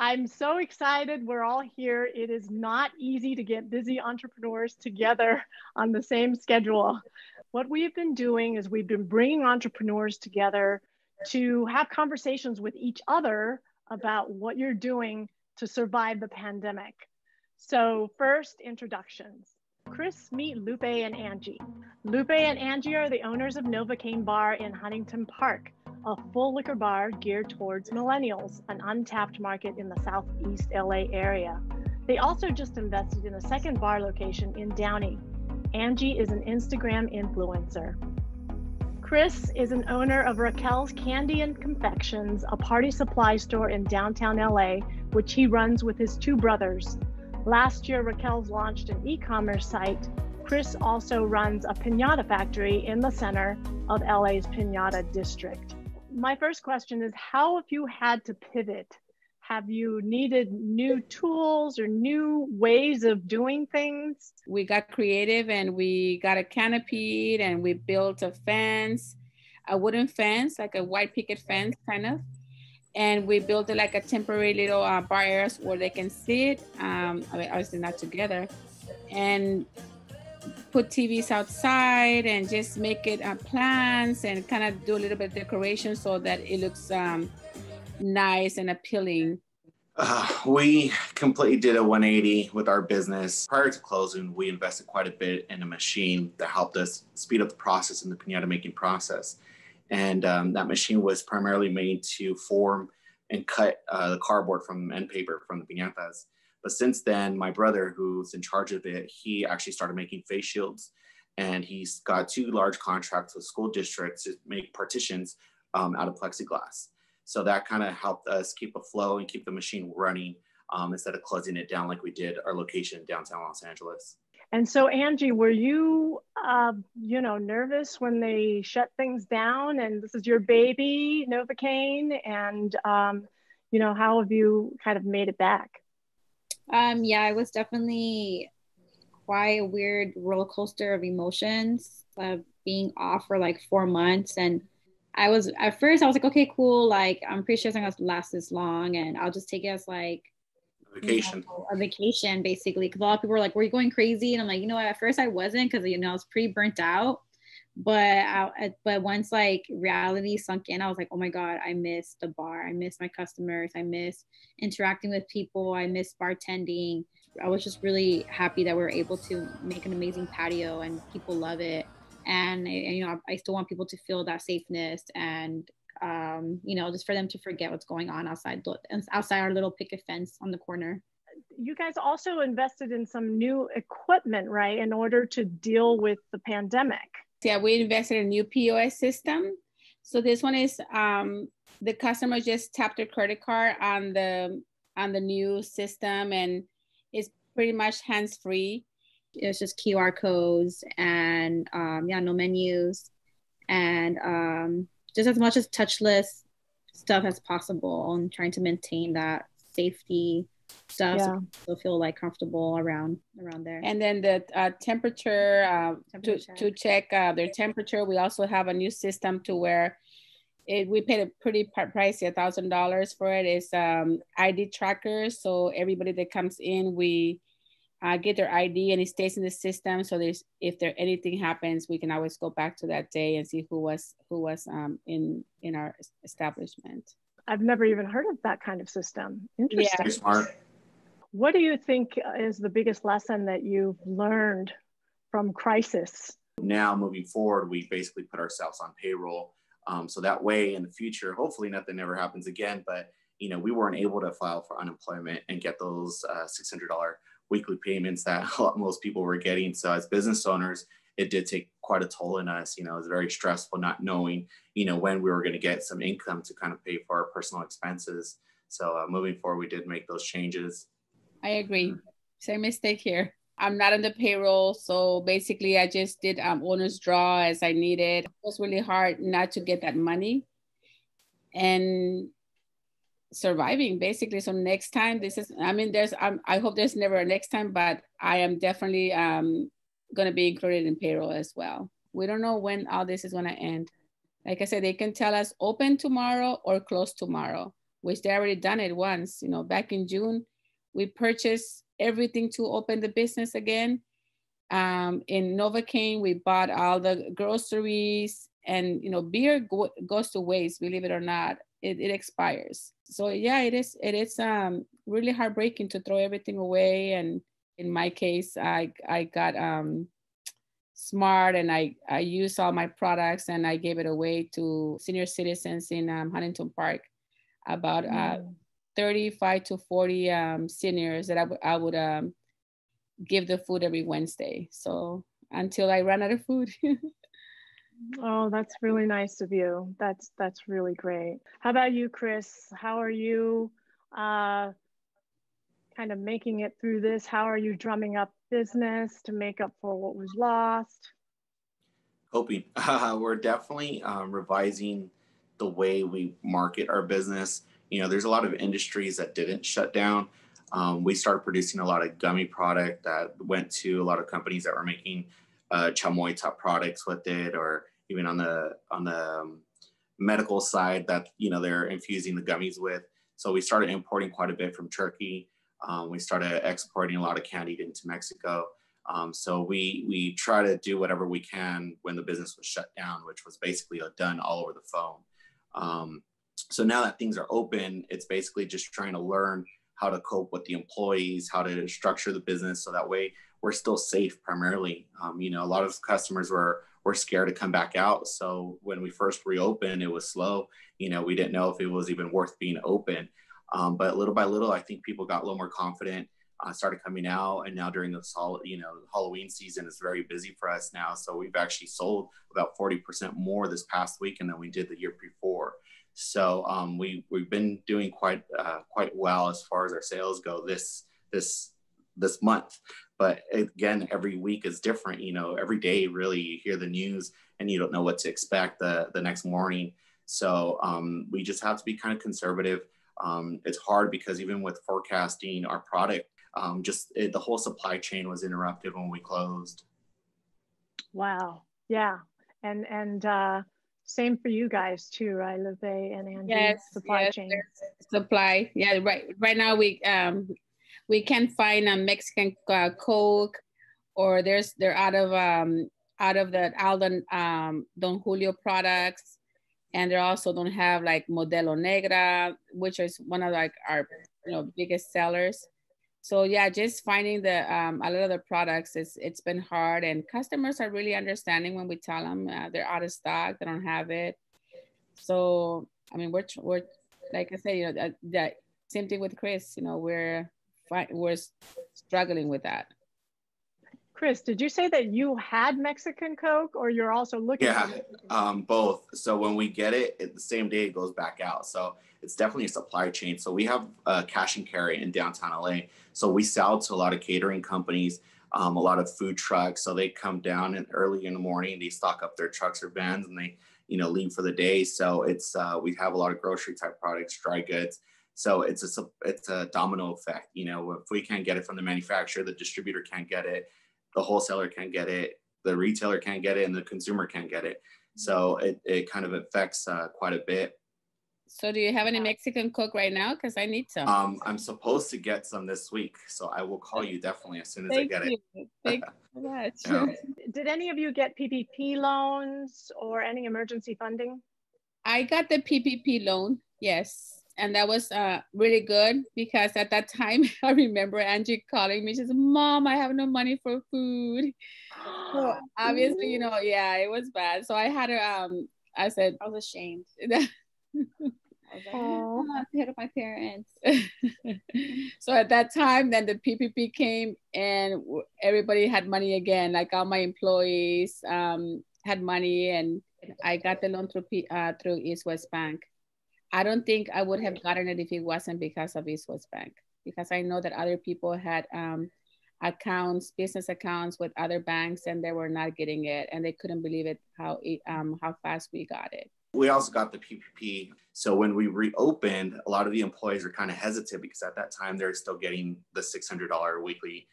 I'm so excited. We're all here. It is not easy to get busy entrepreneurs together on the same schedule. What we've been doing is we've been bringing entrepreneurs together to have conversations with each other about what you're doing to survive the pandemic. So first, introductions. Chris, meet Lupe and Angie. Lupe and Angie are the owners of Novacane Bar in Huntington Park, a full liquor bar geared towards millennials, an untapped market in the Southeast LA area. They also just invested in a second bar location in Downey. Angie is an Instagram influencer. Chris is an owner of Raquel's Candy and Confections, a party supply store in downtown LA, which he runs with his two brothers. Last year, Raquel's launched an e-commerce site. Chris also runs a piñata factory in the center of LA's Piñata district. My first question is, how have you had to pivot? Have you needed new tools or new ways of doing things? We got creative and we got a canopy and we built a fence, a wooden fence, like a white picket fence kind of. And we built like a temporary little bar areas where they can sit, obviously not together, and put TVs outside and just make it plants and kind of do a little bit of decoration so that it looks nice and appealing. We completely did a 180 with our business. Prior to closing, we invested quite a bit in a machine that helped us speed up the process in the piñata making process. And that machine was primarily made to form and cut the cardboard from end paper from the piñatas. But since then, my brother, who's in charge of it, he actually started making face shields. And he's got 2 large contracts with school districts to make partitions out of plexiglass. So that kind of helped us keep a flow and keep the machine running instead of closing it down like we did our location in downtown Los Angeles. And so, Angie, were you, nervous when they shut things down? And this is your baby, Novacane, and how have you kind of made it back? Yeah, it was definitely quite a weird roller coaster of emotions, being off for like 4 months. And at first I was like, okay, cool. Like, I'm pretty sure it's not gonna last this long, and I'll just take it as like vacation. A vacation, basically, because a lot of people were like, were you going crazy? And I'm like, at first I wasn't, because I was pretty burnt out, but once like reality sunk in, I was like, oh my god, I miss the bar, I miss my customers, I miss interacting with people, I miss bartending. I was just really happy that we were able to make an amazing patio and people love it, and I still want people to feel that safeness and just for them to forget what's going on outside our little picket fence on the corner. You guys also invested in some new equipment, right, in order to deal with the pandemic? Yeah, we invested in a new POS system. So this one is the customer just tapped their credit card on the new system, and it's pretty much hands-free. It's just QR codes and no menus, and just as much as touchless stuff as possible, and trying to maintain that safety stuff so people feel like comfortable around there. And then the temperature, to check their temperature. We also have a new system to where we paid a pretty pricey, $1,000 for it. It's ID trackers. So everybody that comes in, we get their ID and it stays in the system. So if anything happens, we can always go back to that day and see who was in our establishment. I've never even heard of that kind of system. Interesting. Yeah. Smart. What do you think is the biggest lesson that you've learned from crisis? Now, moving forward, we basically put ourselves on payroll. So that way in the future, hopefully nothing ever happens again, but we weren't able to file for unemployment and get those $600 weekly payments that most people were getting. So as business owners, it did take quite a toll on us. It was very stressful not knowing, when we were going to get some income to kind of pay for our personal expenses. So moving forward, we did make those changes. I agree. Same mistake here. I'm not on the payroll. So basically I just did owner's draw as I needed. It was really hard not to get that money and surviving basically. So next time I hope there's never a next time, but I am definitely going to be included in payroll as well. We don't know when all this is going to end. Like I said, they can tell us open tomorrow or close tomorrow. which they already done it once, you know, back in June. We purchased everything to open the business again. In Novacane, we bought all the groceries, and, you know, beer goes to waste, believe it or not. It expires. So yeah, it is really heartbreaking to throw everything away. And in my case, I got smart, and I used all my products, and I gave it away to senior citizens in Huntington Park, about 35 to 40 seniors that I would give the food every Wednesday. So until I ran out of food. Oh, that's really nice of you. That's really great. How about you, Chris? How are you kind of making it through this? How are you drumming up business to make up for what was lost? Hoping. We're definitely revising the way we market our business. You know, there's a lot of industries that didn't shut down. We started producing a lot of gummy product that went to a lot of companies that were making chamoy type products with it, or even on the medical side that, you know, they're infusing the gummies with. So we started importing quite a bit from Turkey. We started exporting a lot of candy into Mexico. So we try to do whatever we can when the business was shut down, which was basically done all over the phone. So now that things are open, it's basically just trying to learn how to cope with the employees, how to structure the business so that way we're still safe primarily. You know, a lot of customers were scared to come back out. So when we first reopened, it was slow. You know, we didn't know if it was even worth being open. But little by little, I think people got a little more confident, started coming out. And now during the Halloween season is very busy for us now. So we've actually sold about 40% more this past weekend than we did the year before. So we've been doing quite well as far as our sales go this month. But again, every week is different. You know, every day really you hear the news and you don't know what to expect the next morning. So we just have to be kind of conservative. It's hard because even with forecasting our product, the whole supply chain was interrupted when we closed. Wow. Yeah. And same for you guys too, right, Lupe and Angie? Yes, supply chain. Supply. Yeah, right now we can't find a Mexican Coke, or they're out of the Alden Don Julio products, and they also don't have like Modelo Negra, which is one of like our biggest sellers. So yeah, just finding the a lot of the products, it's been hard, and customers are really understanding when we tell them they're out of stock, they don't have it. So I mean, we're like I said, that same thing with Chris. You know, we're struggling with that. Chris, did you say that you had Mexican Coke, or you're also looking for Mexican? Both. So when we get it, the same day it goes back out. So it's definitely a supply chain. So we have cash and carry in downtown LA. So we sell to a lot of catering companies, a lot of food trucks. So they come down and early in the morning, they stock up their trucks or vans, and they leave for the day. So it's we have a lot of grocery type products, dry goods. So it's a domino effect. You know, if we can't get it from the manufacturer, the distributor can't get it, the wholesaler can't get it, the retailer can't get it, and the consumer can't get it. So it kind of affects quite a bit. So do you have any Mexican Coke right now? Because I need some. I'm supposed to get some this week, so I will call you definitely as soon as I get it. Thank you so much. Yeah. Did any of you get PPP loans or any emergency funding? I got the PPP loan, yes. And that was really good, because at that time, I remember Angie calling me. She said, "Mom, I have no money for food." So obviously, yeah, it was bad. So I had to, I said, I was ashamed. I was like, oh, I have to hit up my parents. So at that time, then the PPP came and everybody had money again. Like all my employees had money, and I got the loan through East West Bank. I don't think I would have gotten it if it wasn't because of East West Bank, because I know that other people had business accounts with other banks, and they were not getting it, and they couldn't believe it how fast we got it. We also got the PPP. So when we reopened, a lot of the employees were kind of hesitant because at that time they're still getting the $600 weekly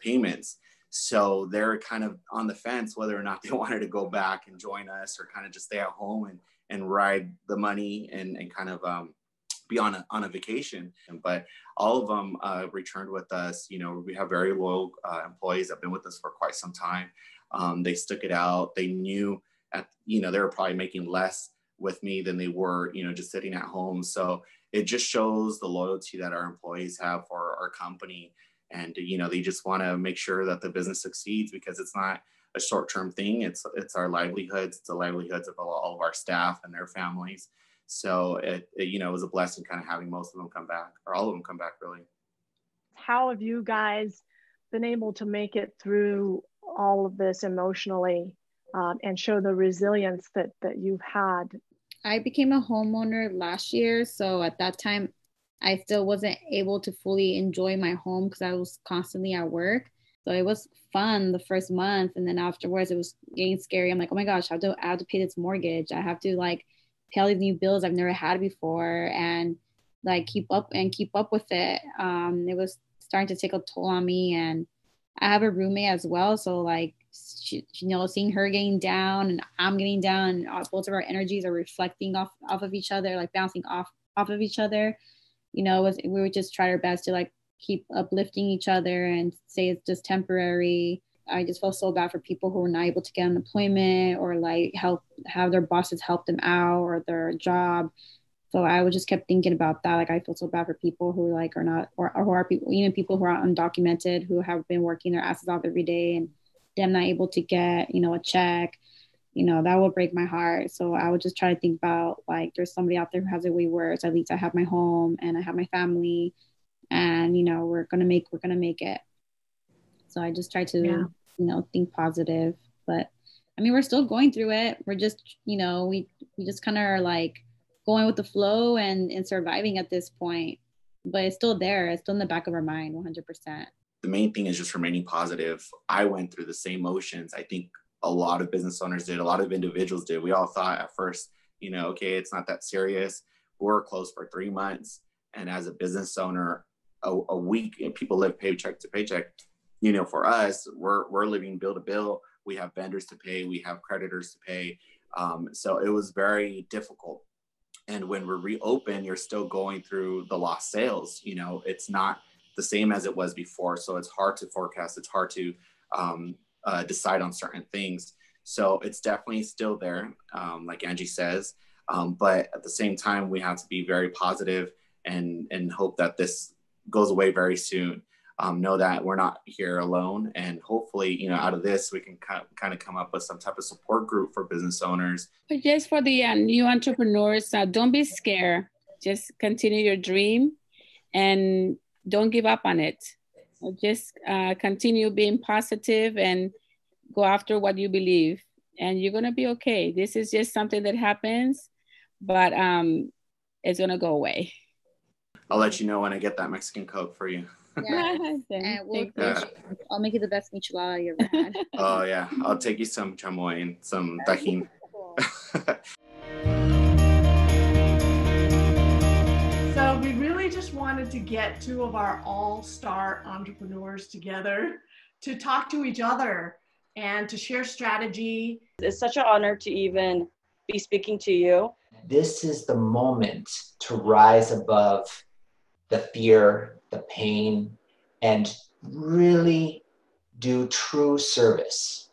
payments. So they're kind of on the fence whether or not they wanted to go back and join us, or kind of just stay at home and ride the money and kind of be on a vacation. But all of them returned with us. You know, we have very loyal employees that have been with us for quite some time. They stuck it out. They knew they were probably making less with me than they were, just sitting at home. So it just shows the loyalty that our employees have for our company. And, they just want to make sure that the business succeeds, because it's not a short-term thing. It's our livelihoods. It's the livelihoods of all of our staff and their families. So it was a blessing kind of having most of them come back, or all of them come back, really. How have you guys been able to make it through all of this emotionally, and show the resilience that you've had? I became a homeowner last year. So at that time, I still wasn't able to fully enjoy my home because I was constantly at work. So it was fun the first month. And then afterwards, it was getting scary. I'm like, oh my gosh, I have to pay this mortgage. I have to pay all these new bills I've never had before, and keep up with it. It was starting to take a toll on me. And I have a roommate as well. So seeing her getting down and I'm getting down, and both of our energies are reflecting off of each other, bouncing off of each other. We would just try our best to keep uplifting each other and say it's just temporary. I just felt so bad for people who were not able to get unemployment, or have their bosses help them out, or their job. So I just kept thinking about that. I feel so bad for people who are not, or who are people, even people who are undocumented, who have been working their asses off every day, and them not able to get, a check. That would break my heart. So I would just try to think about there's somebody out there who has it way worse. At least I have my home and I have my family, and we're gonna make it. So I just try to think positive. But I mean, we're still going through it. We're just we just kind of are going with the flow and surviving at this point. But it's still there. It's still in the back of our mind, 100%. The main thing is just remaining positive. I went through the same motions. I think a lot of business owners did, a lot of individuals did. We all thought at first, okay, it's not that serious. We're closed for 3 months. And as a business owner, a week, and people live paycheck to paycheck. For us, we're living bill to bill. We have vendors to pay. We have creditors to pay. So it was very difficult. And when we're reopened, you're still going through the lost sales. It's not the same as it was before. So it's hard to forecast. It's hard to decide on certain things. So it's definitely still there, like Angie says. But at the same time, we have to be very positive and hope that this goes away very soon. Know that we're not here alone. And hopefully, out of this, we can kind of come up with some type of support group for business owners. But just for the new entrepreneurs, don't be scared. Just continue your dream and don't give up on it. Just continue being positive and go after what you believe, and you're going to be okay. This is just something that happens, but it's going to go away. I'll let you know when I get that Mexican Coke for you. Yeah, and I'll make you the best michelada you ever had. Oh yeah, I'll take you some chamoy and some tajin. So we really just wanted to get two of our all-star entrepreneurs together to talk to each other and to share strategy. It's such an honor to even be speaking to you. This is the moment to rise above the fear, the pain, and really do true service